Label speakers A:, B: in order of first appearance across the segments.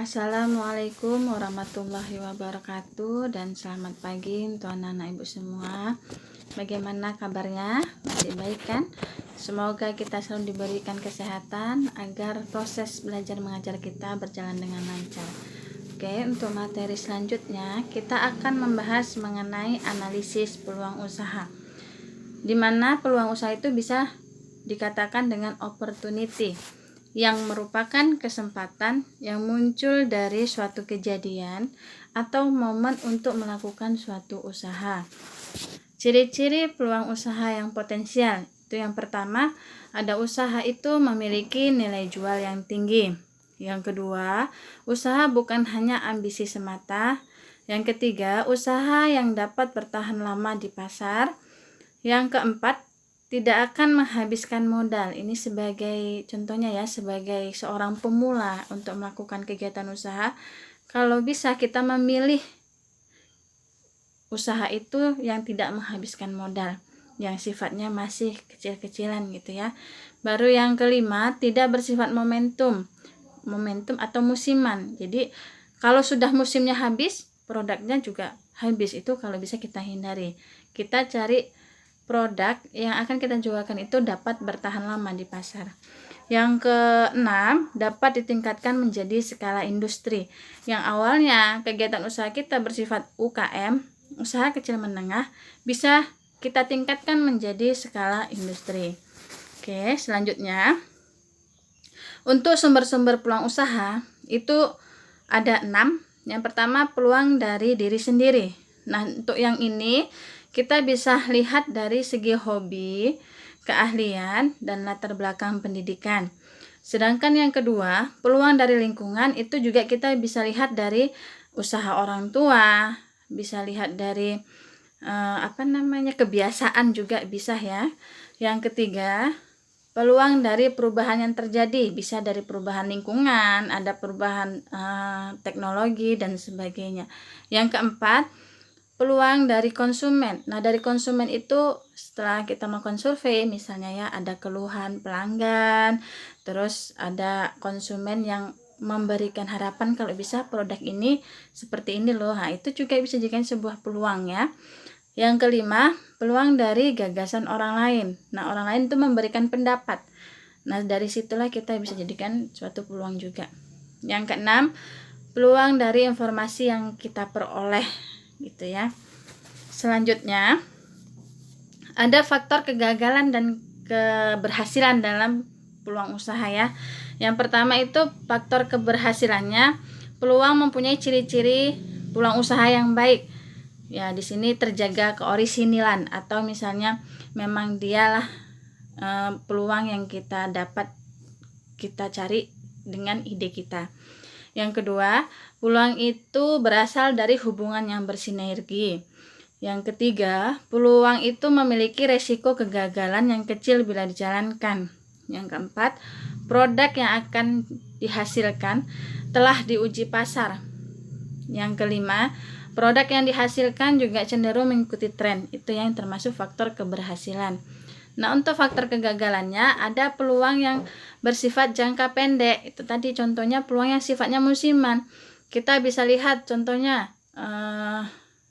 A: Assalamualaikum warahmatullahi wabarakatuh dan selamat pagi untuk anak-anak ibu semua. Bagaimana kabarnya? Masih baik kan? Semoga kita selalu diberikan kesehatan agar proses belajar mengajar kita berjalan dengan lancar. Oke, untuk materi selanjutnya kita akan membahas mengenai analisis peluang usaha, di mana peluang usaha itu bisa dikatakan dengan opportunity, yang merupakan kesempatan yang muncul dari suatu kejadian atau momen untuk melakukan suatu usaha. Ciri-ciri peluang usaha yang potensial itu yang pertama, ada usaha itu memiliki nilai jual yang tinggi. Yang kedua, usaha bukan hanya ambisi semata. Yang ketiga, usaha yang dapat bertahan lama di pasar. Yang keempat, tidak akan menghabiskan modal. Ini sebagai contohnya ya, sebagai seorang pemula untuk melakukan kegiatan usaha, kalau bisa kita memilih usaha itu yang tidak menghabiskan modal, yang sifatnya masih kecil-kecilan gitu ya. Baru yang kelima, tidak bersifat momentum atau musiman. Jadi kalau sudah musimnya habis, produknya juga habis. Itu kalau bisa kita hindari. Kita cari produk yang akan kita jualkan itu dapat bertahan lama di pasar. Yang keenam, dapat ditingkatkan menjadi skala industri. Yang awalnya kegiatan usaha kita bersifat UKM, usaha kecil menengah, bisa kita tingkatkan menjadi skala industri. Oke, selanjutnya untuk sumber-sumber peluang usaha itu ada 6. Yang pertama, peluang dari diri sendiri. Nah, untuk yang ini kita bisa lihat dari segi hobi, keahlian, dan latar belakang pendidikan. Sedangkan yang kedua, peluang dari lingkungan itu juga kita bisa lihat dari usaha orang tua, bisa lihat dari kebiasaan juga bisa ya. Yang ketiga, peluang dari perubahan yang terjadi, bisa dari perubahan lingkungan, ada perubahan teknologi dan sebagainya. Yang keempat, peluang dari konsumen. Nah, dari konsumen itu setelah kita melakukan survei misalnya ya, ada keluhan pelanggan, terus ada konsumen yang memberikan harapan kalau bisa produk ini seperti ini loh. Nah, itu juga bisa dijadikan sebuah peluang ya. Yang kelima, peluang dari gagasan orang lain. Nah, orang lain itu memberikan pendapat. Nah, dari situlah kita bisa jadikan suatu peluang juga. Yang keenam, peluang dari informasi yang kita peroleh gitu ya. Selanjutnya, ada faktor kegagalan dan keberhasilan dalam peluang usaha ya. Yang pertama itu faktor keberhasilannya, peluang mempunyai ciri-ciri peluang usaha yang baik. Ya, di sini terjaga keorisinilan atau misalnya memang dialah peluang yang kita dapat kita cari dengan ide kita. Yang kedua, peluang itu berasal dari hubungan yang bersinergi. Yang ketiga, peluang itu memiliki resiko kegagalan yang kecil bila dijalankan. Yang keempat, produk yang akan dihasilkan telah diuji pasar. Yang kelima, produk yang dihasilkan juga cenderung mengikuti tren. Itu yang termasuk faktor keberhasilan. Nah, untuk faktor kegagalannya ada peluang yang bersifat jangka pendek. Itu tadi contohnya peluang yang sifatnya musiman. Kita bisa lihat contohnya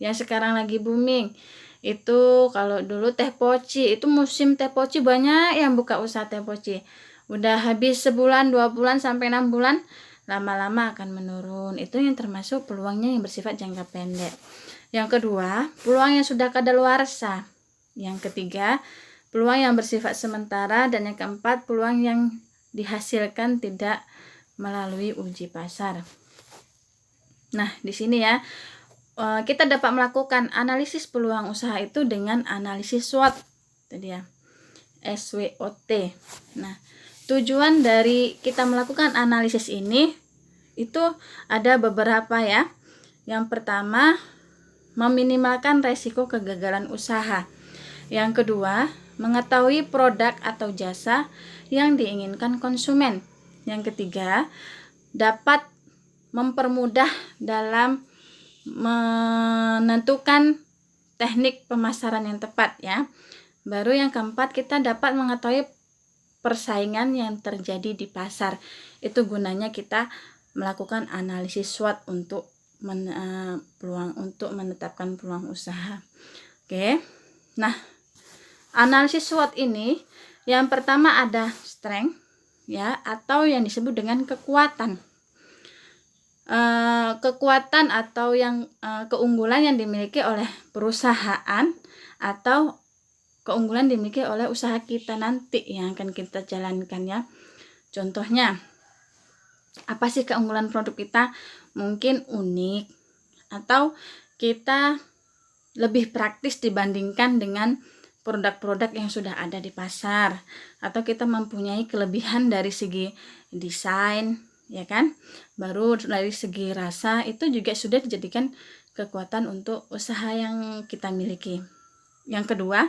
A: yang sekarang lagi booming. Itu kalau dulu teh poci, itu musim teh poci banyak yang buka usaha teh poci. Udah habis sebulan, 2 bulan sampai 6 bulan, lama-lama akan menurun. Itu yang termasuk peluangnya yang bersifat jangka pendek. Yang kedua, peluang yang sudah kadaluarsa. Yang ketiga, peluang yang bersifat sementara, dan yang keempat, peluang yang dihasilkan tidak melalui uji pasar. Nah, di sini ya kita dapat melakukan analisis peluang usaha itu dengan analisis SWOT tadi ya, SWOT. Nah, tujuan dari kita melakukan analisis ini itu ada beberapa ya. Yang pertama, meminimalkan resiko kegagalan usaha. Yang kedua, mengetahui produk atau jasa yang diinginkan konsumen. Yang ketiga, dapat mempermudah dalam menentukan teknik pemasaran yang tepat ya. Baru yang keempat, kita dapat mengetahui persaingan yang terjadi di pasar. Itu gunanya kita melakukan analisis SWOT untuk menetapkan peluang usaha. Oke. Nah, analisis SWOT ini yang pertama ada strength ya, atau yang disebut dengan kekuatan. Kekuatan atau yang keunggulan yang dimiliki oleh perusahaan atau keunggulan dimiliki oleh usaha kita nanti yang akan kita jalankan ya. Contohnya, apa sih keunggulan produk kita? Mungkin unik, atau kita lebih praktis dibandingkan dengan produk-produk yang sudah ada di pasar, atau kita mempunyai kelebihan dari segi desain, ya kan? Baru dari segi rasa itu juga sudah dijadikan kekuatan untuk usaha yang kita miliki. Yang kedua,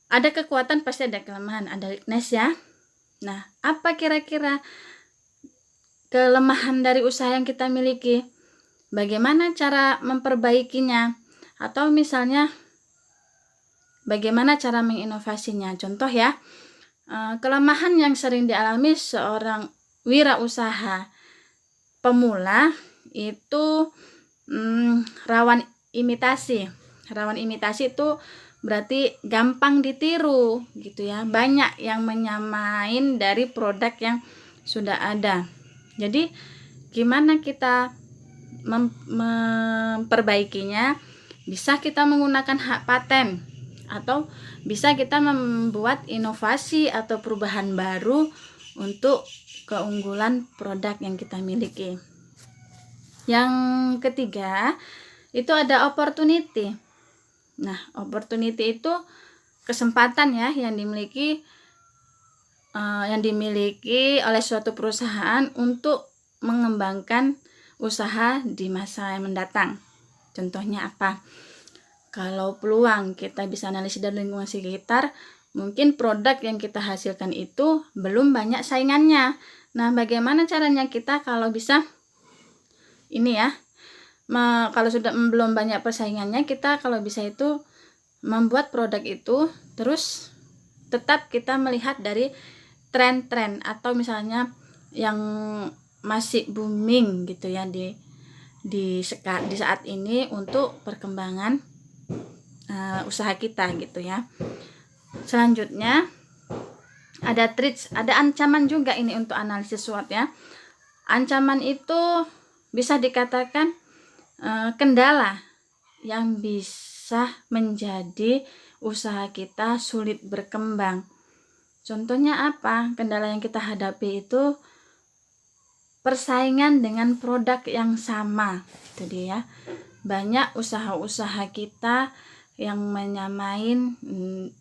A: ada kekuatan pasti ada kelemahan, ada weakness ya. Nah, apa kira-kira kelemahan dari usaha yang kita miliki? Bagaimana cara memperbaikinya? Atau misalnya bagaimana cara menginovasinya? Contoh ya, kelemahan yang sering dialami seorang wirausaha pemula itu rawan imitasi. Rawan imitasi itu berarti gampang ditiru gitu ya. Banyak yang menyamain dari produk yang sudah ada. Jadi gimana kita memperbaikinya? Bisa kita menggunakan hak paten, atau bisa kita membuat inovasi atau perubahan baru untuk keunggulan produk yang kita miliki. Yang ketiga, itu ada opportunity. Nah, opportunity itu kesempatan ya yang dimiliki oleh suatu perusahaan untuk mengembangkan usaha di masa yang mendatang. Contohnya apa? Kalau peluang kita bisa analisis dari lingkungan sekitar, mungkin produk yang kita hasilkan itu belum banyak saingannya. Nah, bagaimana caranya kita kalau bisa ini ya, kalau sudah belum banyak persaingannya, kita kalau bisa itu membuat produk itu terus tetap kita melihat dari tren-tren, atau misalnya yang masih booming gitu ya di saat ini untuk perkembangan usaha kita gitu ya. Selanjutnya ada threats, ada ancaman juga ini untuk analisis SWOT ya. Ancaman itu bisa dikatakan kendala yang bisa menjadi usaha kita sulit berkembang. Contohnya apa? Kendala yang kita hadapi itu persaingan dengan produk yang sama. Itu dia. Banyak usaha-usaha kita yang menyamain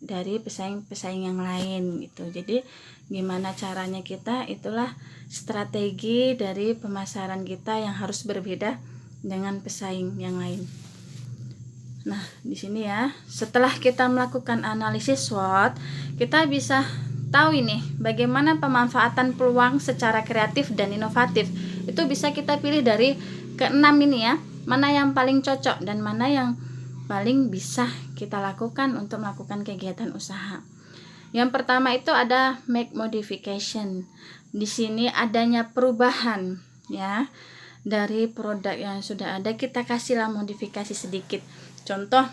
A: dari pesaing-pesaing yang lain gitu. Jadi gimana caranya kita, itulah strategi dari pemasaran kita yang harus berbeda dengan pesaing yang lain. Nah, di sini ya, setelah kita melakukan analisis SWOT, kita bisa tahu ini bagaimana pemanfaatan peluang secara kreatif dan inovatif. Itu bisa kita pilih dari keenam ini ya, mana yang paling cocok dan mana yang paling bisa kita lakukan untuk melakukan kegiatan usaha. Yang pertama itu ada make modification. Di sini adanya perubahan ya dari produk yang sudah ada, kita kasihlah modifikasi sedikit. Contoh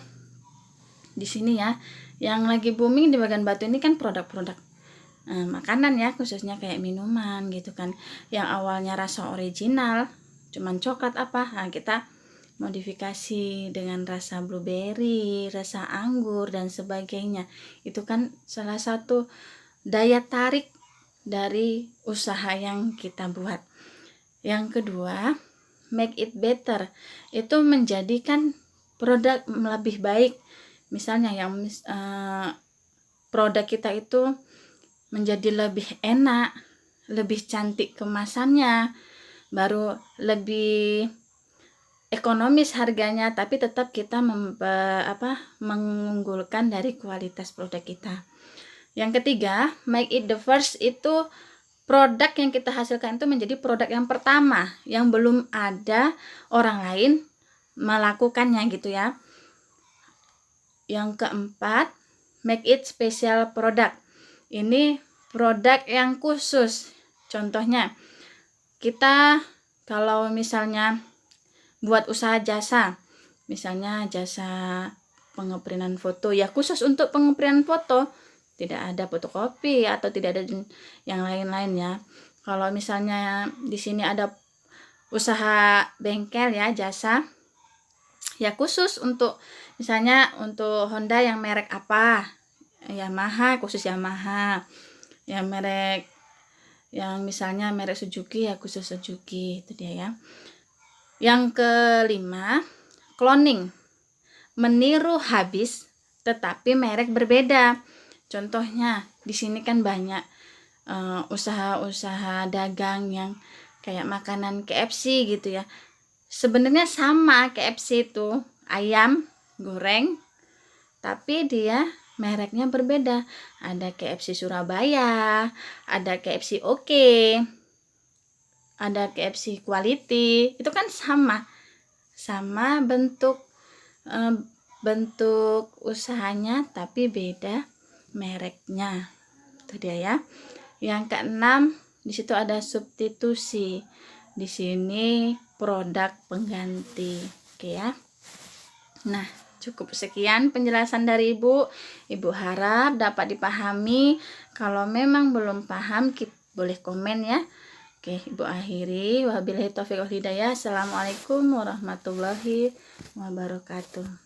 A: di sini ya, yang lagi booming di Bagan Batu ini kan produk-produk makanan ya, khususnya kayak minuman gitu kan, yang awalnya rasa original cuman coklat apa, nah kita modifikasi dengan rasa blueberry, rasa anggur dan sebagainya. Itu kan salah satu daya tarik dari usaha yang kita buat. Yang kedua, make it better, itu menjadikan produk lebih baik. Misalnya yang produk kita itu menjadi lebih enak, lebih cantik kemasannya, baru lebih ekonomis harganya, tapi tetap kita mengunggulkan dari kualitas produk kita. Yang ketiga, make it the first, itu produk yang kita hasilkan itu menjadi produk yang pertama yang belum ada orang lain melakukannya gitu ya. Yang keempat, make it special product. Ini produk yang khusus. Contohnya, kita Kalau misalnya buat usaha jasa, misalnya jasa pengeprintan foto, ya khusus untuk pengeprintan foto, tidak ada fotokopi atau tidak ada yang lain-lain ya. Kalau misalnya di sini ada usaha bengkel ya, jasa, ya khusus untuk misalnya untuk Honda yang merek apa, Yamaha khusus Yamaha, yang merek yang misalnya merek Suzuki ya khusus Suzuki, itu dia ya. Yang kelima, cloning, meniru habis tetapi merek berbeda. Contohnya di sini kan banyak usaha-usaha dagang yang kayak makanan KFC gitu ya. Sebenarnya sama KFC itu, ayam goreng, tapi dia mereknya berbeda. Ada KFC Surabaya, ada KFC Oke, ada KFC Quality. Itu kan sama bentuk usahanya tapi beda mereknya. Itu dia ya. Yang keenam, di situ ada substitusi. Di sini produk pengganti. Oke ya. Nah, cukup sekian penjelasan dari Ibu. Ibu harap dapat dipahami. Kalau memang belum paham, boleh komen ya. Oke, Ibu akhiri. Wabillahi taufiq wal hidayah. Assalamualaikum warahmatullahi wabarakatuh.